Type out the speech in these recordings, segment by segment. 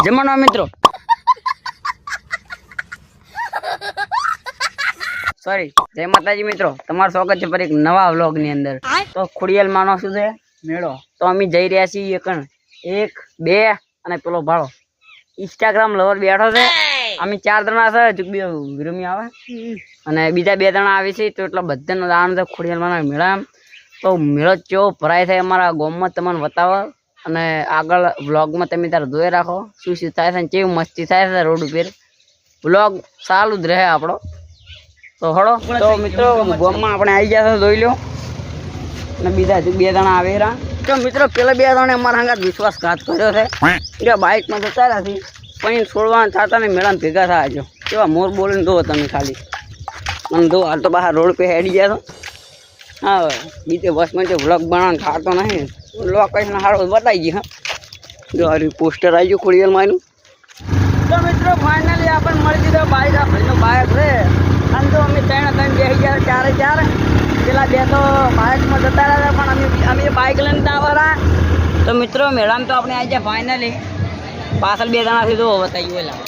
જમણવા મિત્રો સોરી જય માતાજી મિત્રો, તમારું સ્વાગત છે પર એક નવા વ્લોગ ની અંદર। તો ખોડિયાલ માનો શું છે મેળો, તો અમે જઈ રહ્યા છીએ કણ 1 2 અને પેલો ભાળો ઇન્સ્ટાગ્રામ લવર બેઠો છે। અમે 4 જણા છે, જુગબી વિરમી આવે અને બીજા 2 જણા આવે છે। તો એટલો બધાનો આનંદ ખોડિયાલ માના મેળા। તો મેળો ચો ભરાય થાય અમારા ગામમાં તમને બતાવો અને આગળ વ્લોગમાં તમે તાર જોઈ રાખો શું શું થાય છે, કેવી મસ્તી થાય છે રોડ ઉપર। વ્લોગ ચાલુ જ રહે આપણો। તો હળો તો મિત્રો ગામમાં આપણે આવી ગયા છે, જોઈ લો અને બીજા 2 જણા આવે રહ્યા। તો મિત્રો પેલા 2 જણે અમારા હંગાત વિશ્વાસઘાત કર્યો છે કે બાઇકમાં જતા રહ્યા છે, પણ છોડવાના થતા ને મેળામાં ભેગા થયા છો કેવા મોર બોલીને દો તમે ખાલી મને દો। હાલ તો બહાર રોડ પે હેડી ગયા તો હા બીજે બસ માં વ્લોગ બનાવવાનું થતો નહીં, લોકેશન સારું બતાવી ગઈ। હા જો હારી પોસ્ટર આવી ગયું ખોડિયાલ માનું। તો મિત્રો ફાઇનલી આપણને મળી દીધો બાઇક, આ ભાઈનો બાઇક છે અને તો અમે 3 બેસી ગયા 4 પેલા 2 તો બાઇકમાં જતા રહ્યા પણ અમે બાઇક લઈને આવવાના। તો મિત્રો મેળામાં તો આપણે આવી ગયા ફાઇનલી, પાછળ 2 જણાથી તો બતાવ્યું એલા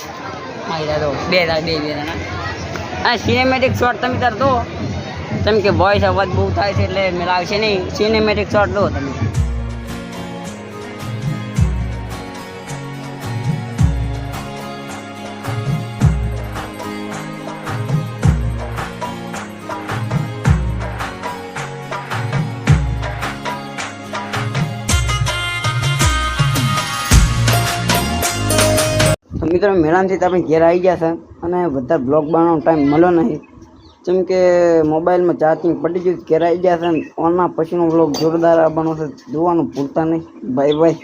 આવી તો 2 જણા હા સિનેમેટિક શોટ તમે તાર દો કેમ કે વોઇસ અવાજ બહુ થાય છે એટલે મેળ આવશે નહીં। સિનેમેટિક શોટ દો તમે। મિત્રો મેળામાંથી આપણે ઘેર આવી ગયા છે અને બધા બ્લોગ બનાવવાનો ટાઈમ મળ્યો નહીં જેમ કે મોબાઈલમાં ચાર્જિંગ પડી ગયું, ઘેર આવી ગયા છે। ઓના પછીનો બ્લોગ જોરદાર આવવાનો છે, જોવાનું ભૂલતા નહીં। Bye bye.